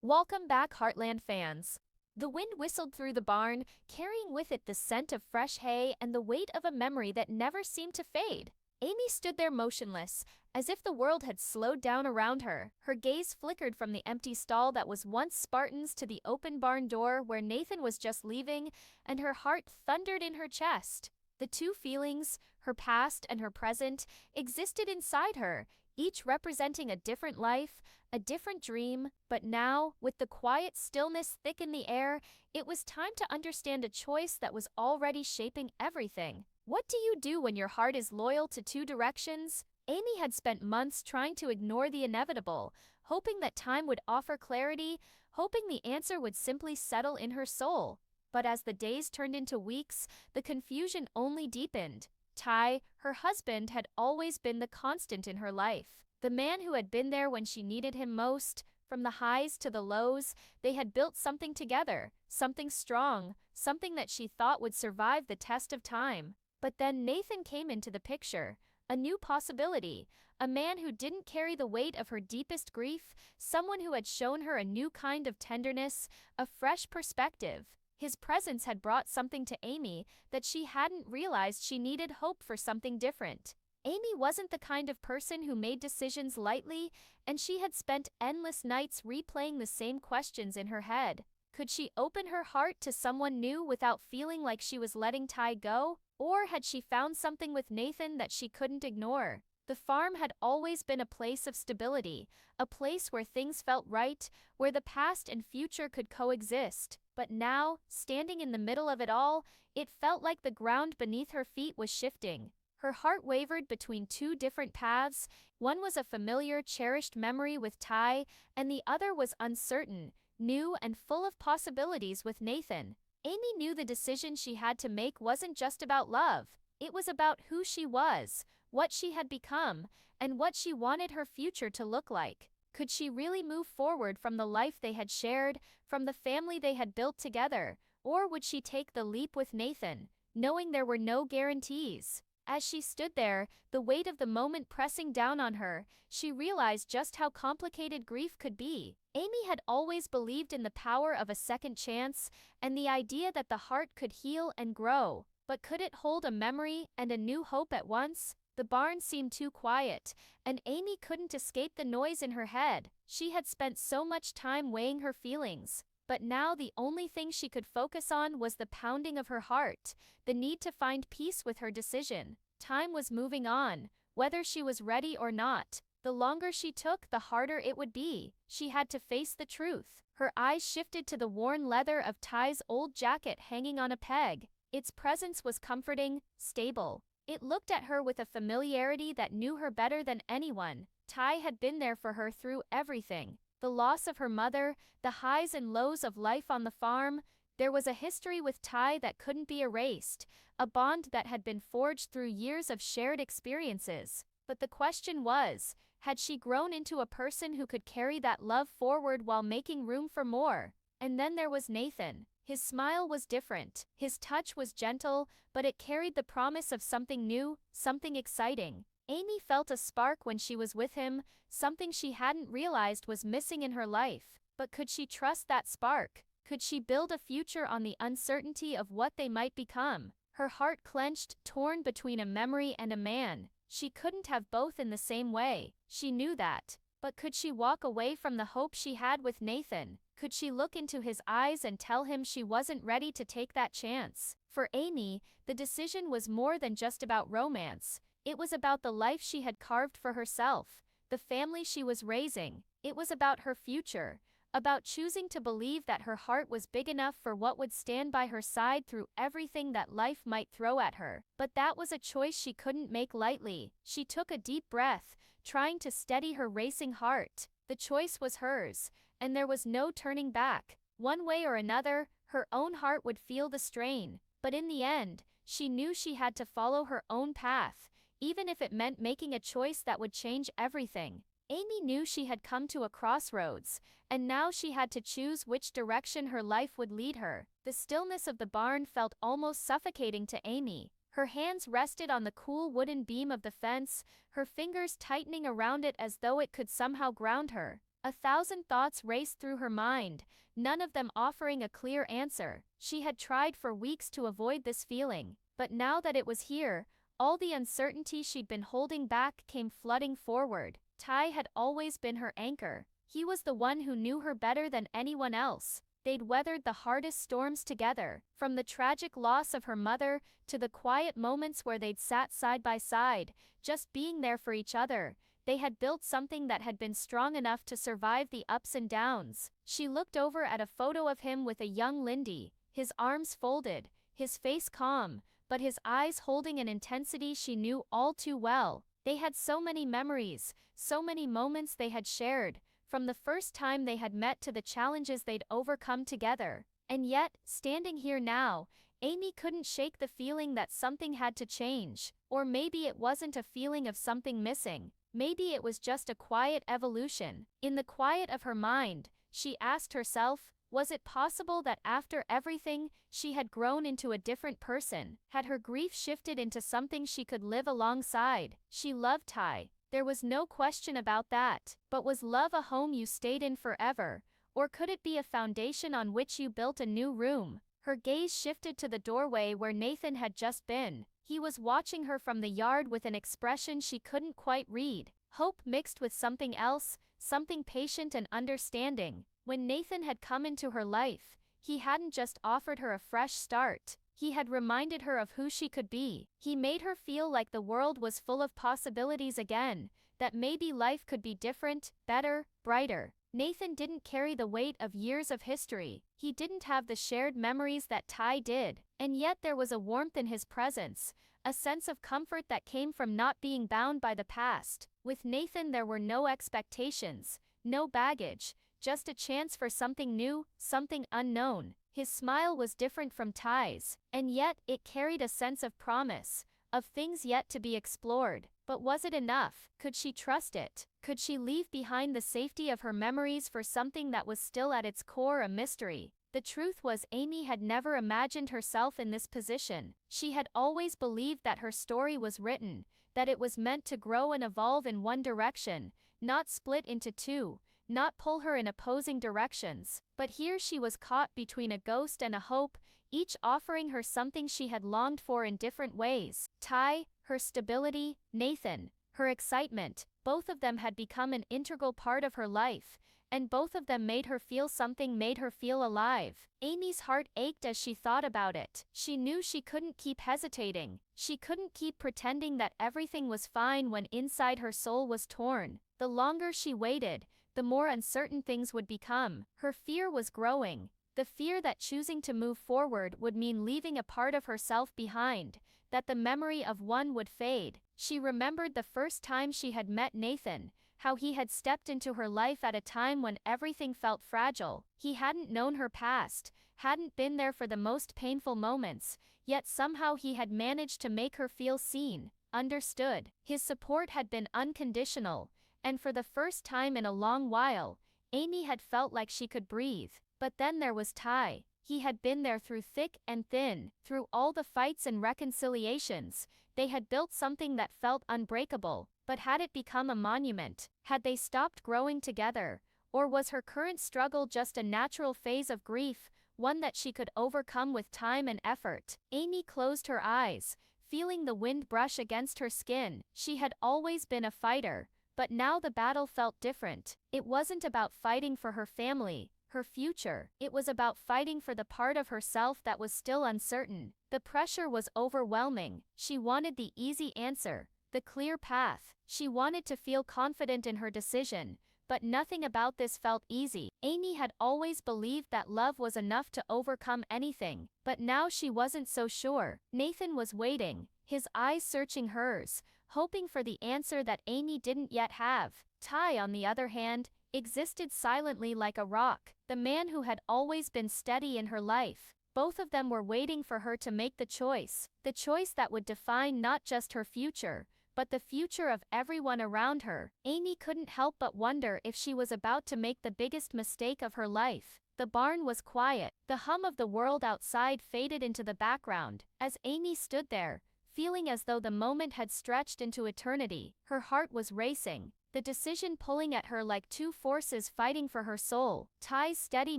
Welcome back, Heartland fans. The wind whistled through the barn, carrying with it the scent of fresh hay and the weight of a memory that never seemed to fade. Amy stood there motionless, as if the world had slowed down around her. Her gaze flickered from the empty stall that was once Spartan's to the open barn door where Nathan was just leaving, and her heart thundered in her chest. The two feelings, her past and her present, existed inside her, each representing a different life, a different dream, but now, with the quiet stillness thick in the air, it was time to understand a choice that was already shaping everything. What do you do when your heart is loyal to two directions? Amy had spent months trying to ignore the inevitable, hoping that time would offer clarity, hoping the answer would simply settle in her soul. But as the days turned into weeks, the confusion only deepened. Ty, her husband, had always been the constant in her life. The man who had been there when she needed him most. From the highs to the lows, they had built something together, something strong, something that she thought would survive the test of time. But then Nathan came into the picture, a new possibility, a man who didn't carry the weight of her deepest grief, someone who had shown her a new kind of tenderness, a fresh perspective. His presence had brought something to Amy that she hadn't realized. She needed hope for something different. Amy wasn't the kind of person who made decisions lightly, and she had spent endless nights replaying the same questions in her head. Could she open her heart to someone new without feeling like she was letting Ty go? Or had she found something with Nathan that she couldn't ignore? The farm had always been a place of stability, a place where things felt right, where the past and future could coexist. But now, standing in the middle of it all, it felt like the ground beneath her feet was shifting. Her heart wavered between two different paths. One was a familiar, cherished memory with Ty, and the other was uncertain, new and full of possibilities with Nathan. Amy knew the decision she had to make wasn't just about love. It was about who she was, what she had become, and what she wanted her future to look like. Could she really move forward from the life they had shared, from the family they had built together, or would she take the leap with Nathan, knowing there were no guarantees? As she stood there, the weight of the moment pressing down on her, she realized just how complicated grief could be. Amy had always believed in the power of a second chance, and the idea that the heart could heal and grow. But could it hold a memory and a new hope at once? The barn seemed too quiet, and Amy couldn't escape the noise in her head. She had spent so much time weighing her feelings, but now the only thing she could focus on was the pounding of her heart, the need to find peace with her decision. Time was moving on, whether she was ready or not. The longer she took, the harder it would be. She had to face the truth. Her eyes shifted to the worn leather of Ty's old jacket hanging on a peg. Its presence was comforting, stable. It looked at her with a familiarity that knew her better than anyone. Ty had been there for her through everything. The loss of her mother, the highs and lows of life on the farm. There was a history with Ty that couldn't be erased, a bond that had been forged through years of shared experiences. But the question was, had she grown into a person who could carry that love forward while making room for more? And then there was Nathan. His smile was different. His touch was gentle, but it carried the promise of something new, something exciting. Amy felt a spark when she was with him, something she hadn't realized was missing in her life. But could she trust that spark? Could she build a future on the uncertainty of what they might become? Her heart clenched, torn between a memory and a man. She couldn't have both in the same way. She knew that. But could she walk away from the hope she had with Nathan? Could she look into his eyes and tell him she wasn't ready to take that chance? For Amy, the decision was more than just about romance. It was about the life she had carved for herself, the family she was raising. It was about her future, about choosing to believe that her heart was big enough for what would stand by her side through everything that life might throw at her. But that was a choice she couldn't make lightly. She took a deep breath, trying to steady her racing heart. The choice was hers, and there was no turning back. One way or another, her own heart would feel the strain. But in the end, she knew she had to follow her own path, even if it meant making a choice that would change everything. Amy knew she had come to a crossroads, and now she had to choose which direction her life would lead her. The stillness of the barn felt almost suffocating to Amy. Her hands rested on the cool wooden beam of the fence, her fingers tightening around it as though it could somehow ground her. 1,000 thoughts raced through her mind, none of them offering a clear answer. She had tried for weeks to avoid this feeling, but now that it was here, all the uncertainty she'd been holding back came flooding forward. Ty had always been her anchor. He was the one who knew her better than anyone else. They'd weathered the hardest storms together, from the tragic loss of her mother to the quiet moments where they'd sat side by side, just being there for each other. They had built something that had been strong enough to survive the ups and downs. She looked over at a photo of him with a young Lindy, his arms folded, his face calm, but his eyes holding an intensity she knew all too well. They had so many memories, so many moments they had shared, from the first time they had met to the challenges they'd overcome together. And yet, standing here now, Amy couldn't shake the feeling that something had to change. Or maybe it wasn't a feeling of something missing. Maybe it was just a quiet evolution. In the quiet of her mind, she asked herself, was it possible that after everything, she had grown into a different person? Had her grief shifted into something she could live alongside? She loved Ty. There was no question about that. But was love a home you stayed in forever? Or could it be a foundation on which you built a new room? Her gaze shifted to the doorway where Nathan had just been. He was watching her from the yard with an expression she couldn't quite read. Hope mixed with something else, something patient and understanding. When Nathan had come into her life, he hadn't just offered her a fresh start. He had reminded her of who she could be. He made her feel like the world was full of possibilities again, that maybe life could be different, better, brighter. Nathan didn't carry the weight of years of history. He didn't have the shared memories that Ty did. And yet there was a warmth in his presence, a sense of comfort that came from not being bound by the past. With Nathan there were no expectations, no baggage, just a chance for something new, something unknown. His smile was different from Ty's, and yet it carried a sense of promise, of things yet to be explored. But was it enough? Could she trust it? Could she leave behind the safety of her memories for something that was still at its core a mystery? The truth was Amy had never imagined herself in this position. She had always believed that her story was written, that it was meant to grow and evolve in one direction, not split into two, not pull her in opposing directions. But here she was caught between a ghost and a hope, each offering her something she had longed for in different ways. Ty, her stability, Nathan, her excitement, both of them had become an integral part of her life, and both of them made her feel something, made her feel alive. Amy's heart ached as she thought about it. She knew she couldn't keep hesitating. She couldn't keep pretending that everything was fine when inside her soul was torn. The longer she waited, the more uncertain things would become. Her fear was growing. The fear that choosing to move forward would mean leaving a part of herself behind, that the memory of one would fade. She remembered the first time she had met Nathan, how he had stepped into her life at a time when everything felt fragile. He hadn't known her past, hadn't been there for the most painful moments, yet somehow he had managed to make her feel seen, understood. His support had been unconditional, and for the first time in a long while, Amy had felt like she could breathe. But then there was Ty. He had been there through thick and thin, through all the fights and reconciliations. They had built something that felt unbreakable, but had it become a monument? Had they stopped growing together? Or was her current struggle just a natural phase of grief, one that she could overcome with time and effort? Amy closed her eyes, feeling the wind brush against her skin. She had always been a fighter, but now the battle felt different. It wasn't about fighting for her family, her future. It was about fighting for the part of herself that was still uncertain. The pressure was overwhelming. She wanted the easy answer, the clear path. She wanted to feel confident in her decision, but nothing about this felt easy. Amy had always believed that love was enough to overcome anything, but now she wasn't so sure. Nathan was waiting, his eyes searching hers, hoping for the answer that Amy didn't yet have. Ty, on the other hand, existed silently like a rock, the man who had always been steady in her life. Both of them were waiting for her to make the choice that would define not just her future, but the future of everyone around her. Amy couldn't help but wonder if she was about to make the biggest mistake of her life. The barn was quiet. The hum of the world outside faded into the background. As Amy stood there, feeling as though the moment had stretched into eternity, her heart was racing. the decision pulling at her like two forces fighting for her soul. Ty's steady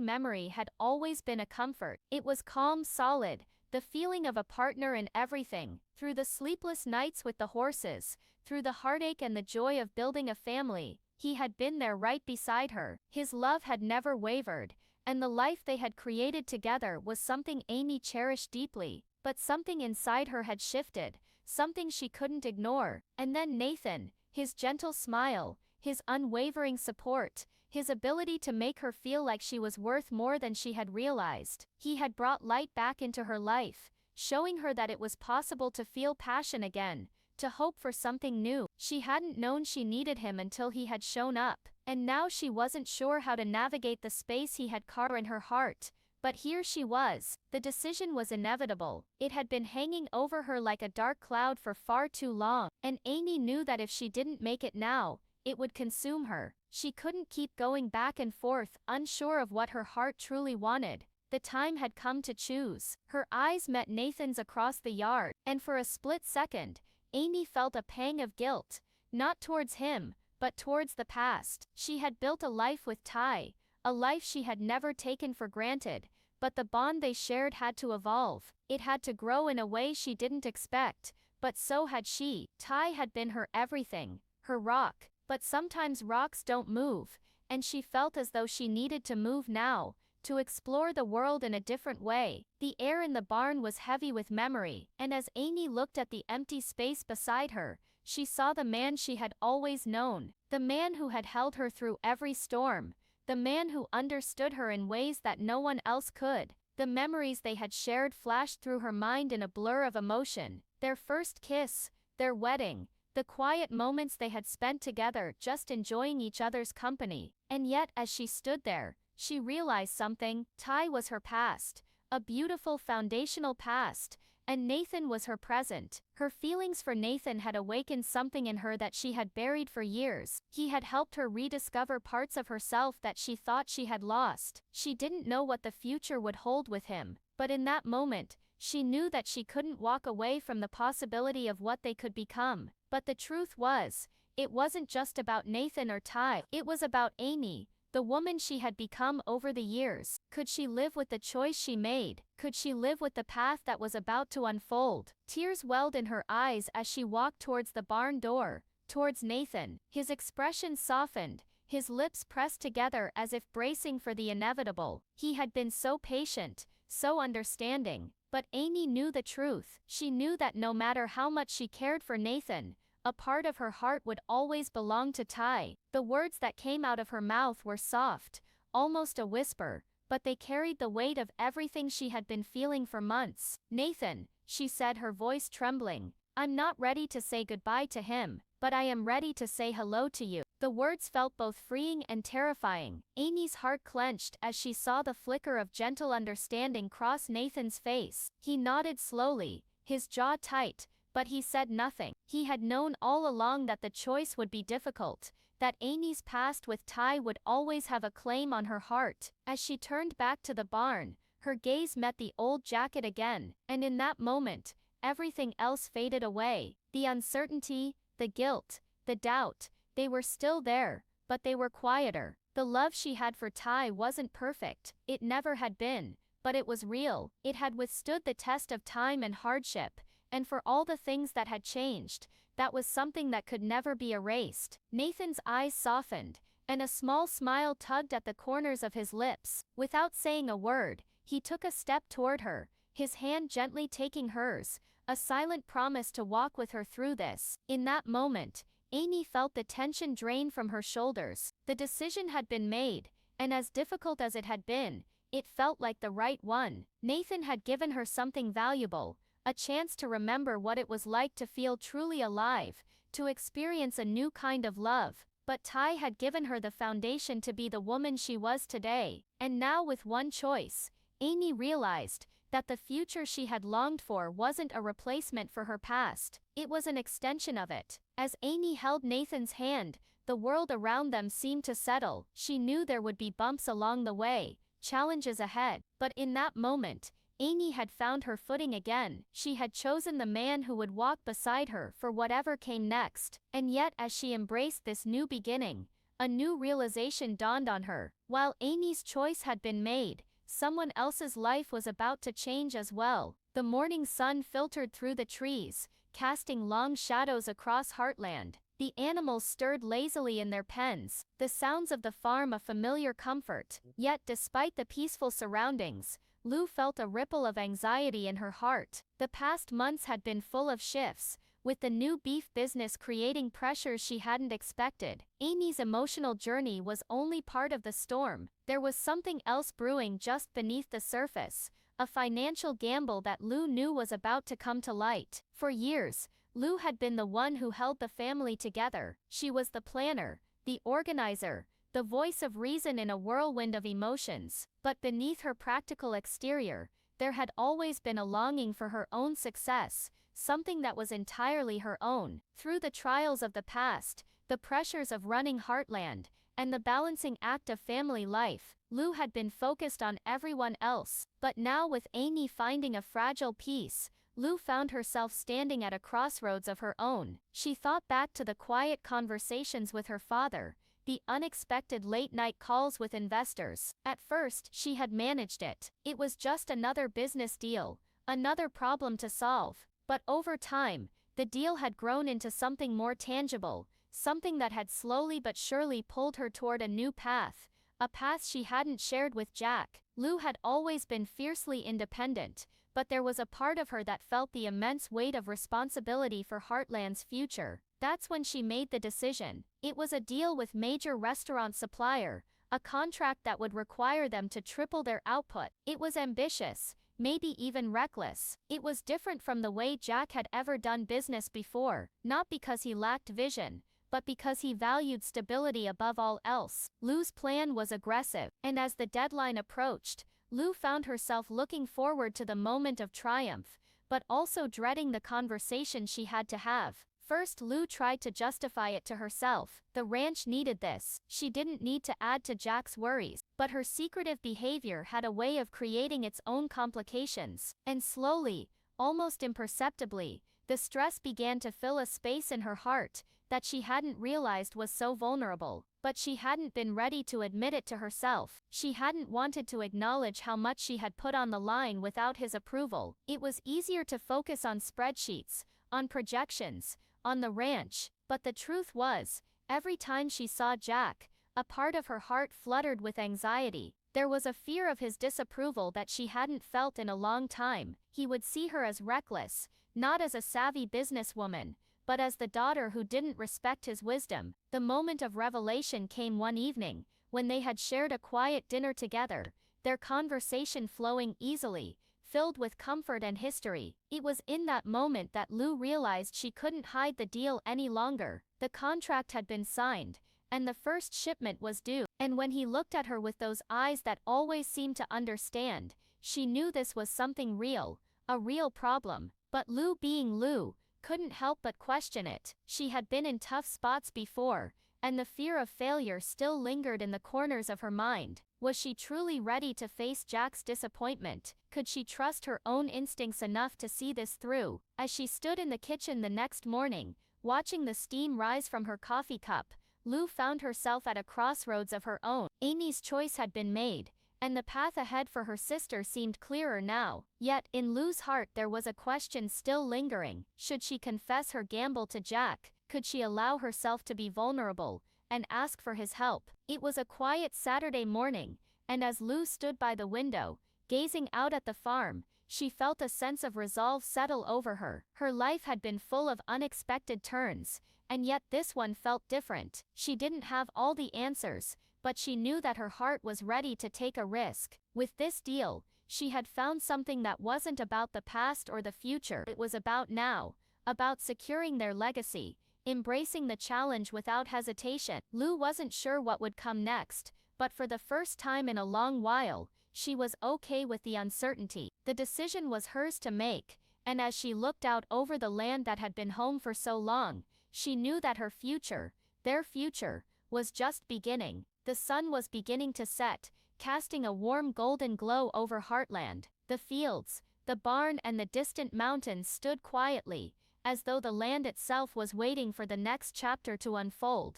memory had always been a comfort. It was calm, solid, the feeling of a partner in everything. Through the sleepless nights with the horses, through the heartache and the joy of building a family, he had been there right beside her. His love had never wavered, and the life they had created together was something Amy cherished deeply. But something inside her had shifted, something she couldn't ignore. And then Nathan, his gentle smile, his unwavering support, his ability to make her feel like she was worth more than she had realized. He had brought light back into her life, showing her that it was possible to feel passion again, to hope for something new. She hadn't known she needed him until he had shown up, and now she wasn't sure how to navigate the space he had carved in her heart. But here she was. The decision was inevitable. It had been hanging over her like a dark cloud for far too long, and Amy knew that if she didn't make it now, it would consume her. She couldn't keep going back and forth, unsure of what her heart truly wanted. The time had come to choose. Her eyes met Nathan's across the yard, and for a split second, Amy felt a pang of guilt, not towards him, but towards the past. She had built a life with Ty, a life she had never taken for granted, but the bond they shared had to evolve. It had to grow in a way she didn't expect, but so had she. Ty had been her everything, her rock, but sometimes rocks don't move, and she felt as though she needed to move now, to explore the world in a different way. The air in the barn was heavy with memory, and as Amy looked at the empty space beside her, she saw the man she had always known, the man who had held her through every storm, the man who understood her in ways that no one else could. The memories they had shared flashed through her mind in a blur of emotion. Their first kiss, their wedding, the quiet moments they had spent together just enjoying each other's company. And yet, as she stood there, she realized something. Ty was her past, a beautiful foundational past, and Nathan was her present. Her feelings for Nathan had awakened something in her that she had buried for years. He had helped her rediscover parts of herself that she thought she had lost. She didn't know what the future would hold with him, but in that moment, she knew that she couldn't walk away from the possibility of what they could become. But the truth was, it wasn't just about Nathan or Ty. It was about Amy, the woman she had become over the years. Could she live with the choice she made? Could she live with the path that was about to unfold? Tears welled in her eyes as she walked towards the barn door, towards Nathan. His expression softened, his lips pressed together as if bracing for the inevitable. He had been so patient, so understanding. But Amy knew the truth. She knew that no matter how much she cared for Nathan, a part of her heart would always belong to Ty. The words that came out of her mouth were soft, almost a whisper, but they carried the weight of everything she had been feeling for months. Nathan, she said, her voice trembling, I'm not ready to say goodbye to him, but I am ready to say hello to you. The words felt both freeing and terrifying. Amy's heart clenched as she saw the flicker of gentle understanding cross Nathan's face. He nodded slowly, his jaw tight, but he said nothing. He had known all along that the choice would be difficult, that Amy's past with Ty would always have a claim on her heart. As she turned back to the barn, her gaze met the old jacket again, and in that moment, everything else faded away. The uncertainty, the guilt, the doubt, they were still there, but they were quieter. The love she had for Ty wasn't perfect, it never had been, but it was real. It had withstood the test of time and hardship, and for all the things that had changed, that was something that could never be erased. Nathan's eyes softened, and a small smile tugged at the corners of his lips. Without saying a word, he took a step toward her, his hand gently taking hers, a silent promise to walk with her through this. In that moment, Amy felt the tension drain from her shoulders. The decision had been made, and as difficult as it had been, it felt like the right one. Nathan had given her something valuable, a chance to remember what it was like to feel truly alive, to experience a new kind of love. But Ty had given her the foundation to be the woman she was today. And now, with one choice, Amy realized that the future she had longed for wasn't a replacement for her past, it was an extension of it. As Amy held Nathan's hand, the world around them seemed to settle. She knew there would be bumps along the way, challenges ahead, but in that moment, Amy had found her footing again. She had chosen the man who would walk beside her for whatever came next. And yet, as she embraced this new beginning, a new realization dawned on her. While Amy's choice had been made, someone else's life was about to change as well. The morning sun filtered through the trees, casting long shadows across Heartland. The animals stirred lazily in their pens, the sounds of the farm a familiar comfort. Yet despite the peaceful surroundings, Lou felt a ripple of anxiety in her heart. The past months had been full of shifts, with the new beef business creating pressures she hadn't expected. Amy's emotional journey was only part of the storm. There was something else brewing just beneath the surface, a financial gamble that Lou knew was about to come to light. For years, Lou had been the one who held the family together. She was the planner, the organizer, the voice of reason in a whirlwind of emotions. But beneath her practical exterior, there had always been a longing for her own success, something that was entirely her own. Through the trials of the past, the pressures of running Heartland, and the balancing act of family life, Lou had been focused on everyone else. But now, with Amy finding a fragile peace, Lou found herself standing at a crossroads of her own. She thought back to the quiet conversations with her father, the unexpected late-night calls with investors. At first, she had managed it. It was just another business deal, another problem to solve. But over time, the deal had grown into something more tangible, something that had slowly but surely pulled her toward a new path, a path she hadn't shared with Jack. Lou had always been fiercely independent, but there was a part of her that felt the immense weight of responsibility for Heartland's future. That's when she made the decision. It was a deal with major restaurant supplier, a contract that would require them to triple their output. It was ambitious, maybe even reckless. It was different from the way Jack had ever done business before, not because he lacked vision, but because he valued stability above all else. Lou's plan was aggressive, and as the deadline approached, Lou found herself looking forward to the moment of triumph, but also dreading the conversation she had to have. First, Lou tried to justify it to herself. The ranch needed this. She didn't need to add to Jack's worries. But her secretive behavior had a way of creating its own complications. And slowly, almost imperceptibly, the stress began to fill a space in her heart that she hadn't realized was so vulnerable. But she hadn't been ready to admit it to herself. She hadn't wanted to acknowledge how much she had put on the line without his approval. It was easier to focus on spreadsheets, on projections, on the ranch. But the truth was, every time she saw Jack, a part of her heart fluttered with anxiety. There was a fear of his disapproval that she hadn't felt in a long time. He would see her as reckless, not as a savvy businesswoman, but as the daughter who didn't respect his wisdom. The moment of revelation came one evening, when they had shared a quiet dinner together, their conversation flowing easily, filled with comfort and history. It was in that moment that Lou realized she couldn't hide the deal any longer. The contract had been signed, and the first shipment was due. And when he looked at her with those eyes that always seemed to understand, she knew this was something real, a real problem. But Lou, being Lou, couldn't help but question it. She had been in tough spots before, and the fear of failure still lingered in the corners of her mind. Was she truly ready to face Jack's disappointment? Could she trust her own instincts enough to see this through? As she stood in the kitchen the next morning, watching the steam rise from her coffee cup, Lou found herself at a crossroads of her own. Amy's choice had been made, and the path ahead for her sister seemed clearer now. Yet, in Lou's heart there was a question still lingering. Should she confess her gamble to Jack? Could she allow herself to be vulnerable, and ask for his help? It was a quiet Saturday morning, and as Lou stood by the window, gazing out at the farm, she felt a sense of resolve settle over her. Her life had been full of unexpected turns, and yet this one felt different. She didn't have all the answers, but she knew that her heart was ready to take a risk. With this deal, she had found something that wasn't about the past or the future. It was about now, about securing their legacy, embracing the challenge without hesitation. Lou wasn't sure what would come next, but for the first time in a long while, she was okay with the uncertainty. The decision was hers to make, and as she looked out over the land that had been home for so long, she knew that her future, their future, was just beginning. The sun was beginning to set, casting a warm golden glow over Heartland. The fields, the barn and the distant mountains stood quietly, as though the land itself was waiting for the next chapter to unfold.